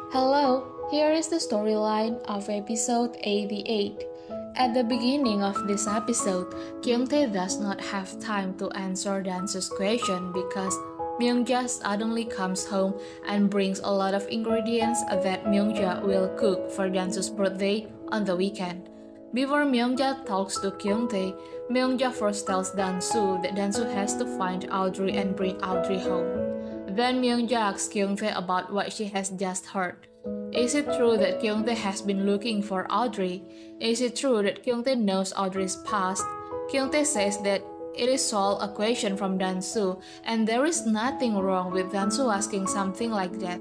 Hello, here is the storyline of episode 88. At the beginning of this episode, Kyungtae does not have time to answer Dansu's question because Myungja suddenly comes home and brings a lot of ingredients that Myungja will cook for Dansu's birthday on the weekend. Before Myungja talks to Kyungtae, Myungja first tells Dansu that Dansu has to find Audrey and bring Audrey home. Then Myungja asks Kyungtae about what she has just heard. Is it true that Kyungtae has been looking for Audrey? Is it true that Kyungtae knows Audrey's past? Kyungtae says that it is all a question from Dansu, and there is nothing wrong with Dansu asking something like that.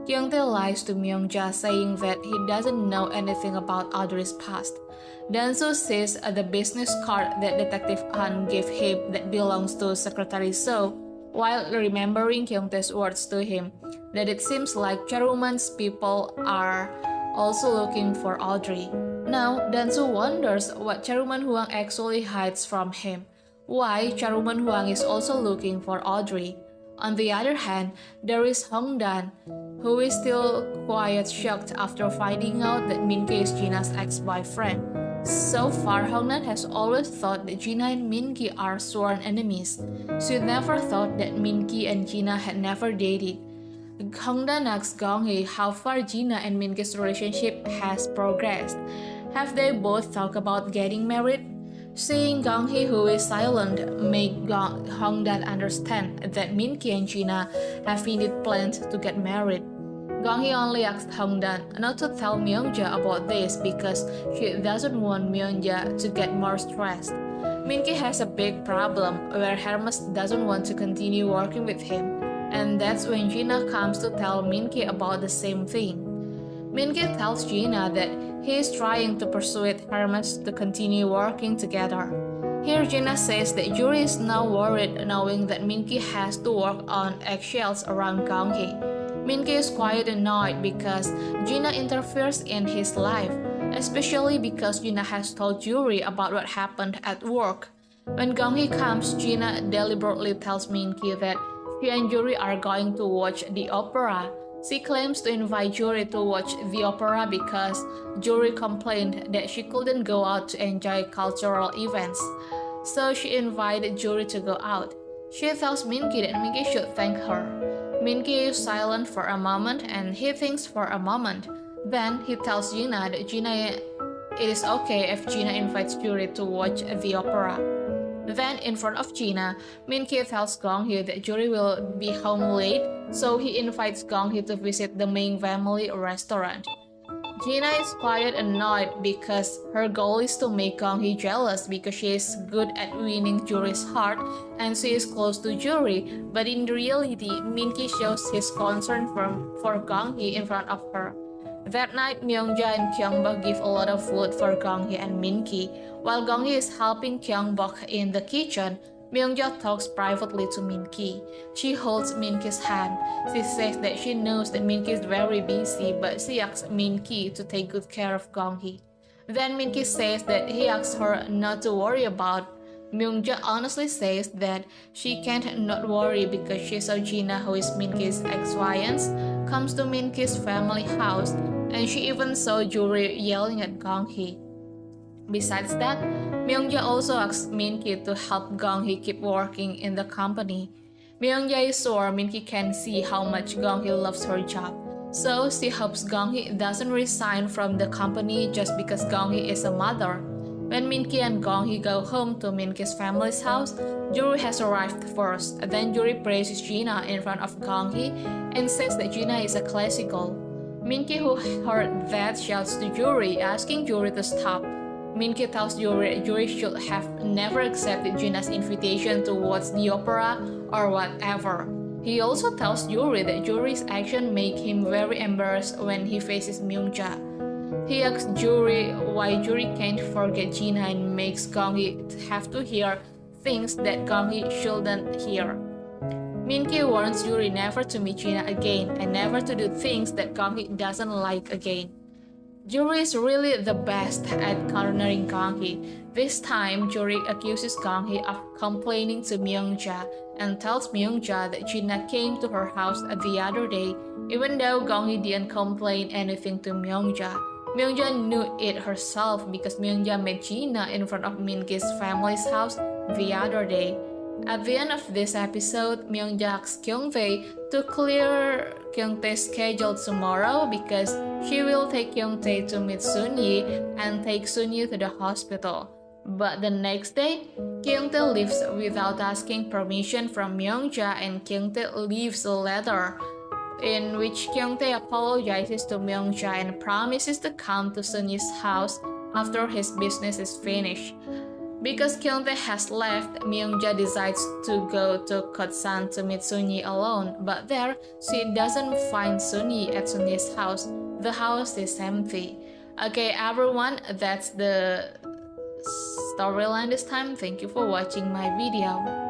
Kyungtae lies to Myungja saying that he doesn't know anything about Audrey's past. Dansu sees the business card that Detective An gave him that belongs to Secretary So, while remembering Kyungtae's words to him, that it seems like Charuman's people are also looking for Audrey. Now, Dansu wonders what Charuman Huang actually hides from him. Why Charuman Huang is also looking for Audrey. On the other hand, there is Hongdan, who is still quite shocked after finding out that Min-ki is Jina's ex-boyfriend. So far, Hongdan has always thought that Jina and Min-ki are sworn enemies. She never thought that Min-ki and Jina had never dated. Hongdan asks Gong-hee how far Jina and Min-ki's relationship has progressed. Have they both talked about getting married? Seeing Gong-hee, who is silent, make Hongdan understand that Min-ki and Jina have indeed planned to get married. Gong-hee only asked Hongdan not to tell Myungja about this because she doesn't want Myungja to get more stressed. Min-ki has a big problem where Hermes doesn't want to continue working with him, and that's when Jina comes to tell Min-ki about the same thing. Min-ki tells Jina that he is trying to persuade Hermes to continue working together. Here Jina says that Yuri is now worried knowing that Min-ki has to work on eggshells around Gong-hee. Min-ki is quite annoyed because Jina interferes in his life, especially because Jina has told Yuri about what happened at work. When Gong-hee comes, Jina deliberately tells Min-ki that she and Yuri are going to watch the opera. She claims to invite Yuri to watch the opera because Yuri complained that she couldn't go out to enjoy cultural events. So she invited Yuri to go out. She tells Min-ki that Min-ki should thank her. Min-ki is silent for a moment and he thinks for a moment. Then he tells Jina that it is okay if Jina invites Yuri to watch the opera. Then in front of Jina, Min-ki tells Gong-hee that Yuri will be home late, so he invites Gong-hee to visit the main family restaurant. Jina is quite annoyed because her goal is to make Gong-hee jealous because she is good at winning Yuri's heart and she is close to Yuri, but in reality, Min-ki shows his concern for Gong-hee in front of her. That night, Myungja and Kyungbok give a lot of food for Gong-hee and Min-ki. While Gong-hee is helping Kyungbok in the kitchen, Myungja talks privately to Min-ki. She holds Min-ki's hand. She says that she knows that Min-ki is very busy, but she asks Min-ki to take good care of Gong-hee. Then Min-ki says that he asks her not to worry about. Myungja honestly says that she can't not worry because she saw Jina, who is Min-ki's ex-fiance, comes to Min-ki's family house, and she even saw Yuri yelling at Gong-hee. Besides that, Myungja also asks Min-ki to help Gong-hee keep working in the company. Myungja is sure Min-ki can see how much Gong-hee loves her job, so she hopes Gong-hee doesn't resign from the company just because Gong-hee is a mother. When Min-ki and Gong-hee go home to Min-ki's family's house, Yuri has arrived first. Then Yuri praises Jina in front of Gong-hee and says that Jina is a classical. Min-ki, who heard that, shouts to Yuri, asking Yuri to stop. Min-ki tells Yuri should have never accepted Jina's invitation to watch the opera or whatever. He also tells Yuri that Yuri's action make him very embarrassed when he faces Myungja. He asks Yuri why Yuri can't forget Jina and makes Gong-hee have to hear things that Gong-hee shouldn't hear. Min-ki warns Yuri never to meet Jina again and never to do things that Gong-hee doesn't like again. Juri is really the best at cornering Gong-hee. This time, Juri accuses Gong-hee of complaining to Myung-ja and tells Myung-ja that Gina came to her house the other day, even though Gong-hee didn't complain anything to Myung-ja. Myung-ja knew it herself because Myung-ja met Gina in front of Min-ki's family's house the other day. At the end of this episode, Myung-ja asks Kyung-tae to clear Kyung-tae's schedule tomorrow because she will take Kyung-tae to meet Sun-yi and take Sun-yi to the hospital. But the next day, Kyung-tae leaves without asking permission from Myung-ja, and Kyung-tae leaves a letter in which Kyung-tae apologizes to Myung-ja and promises to come to Sun-yi's house after his business is finished. Because Kyung-tae has left, Myung-ja decides to go to Kotsan to meet Sun-yi alone, but there, she doesn't find Sun-yi at Sun-yi's house. The house is empty. Okay, everyone, that's the storyline this time. Thank you for watching my video.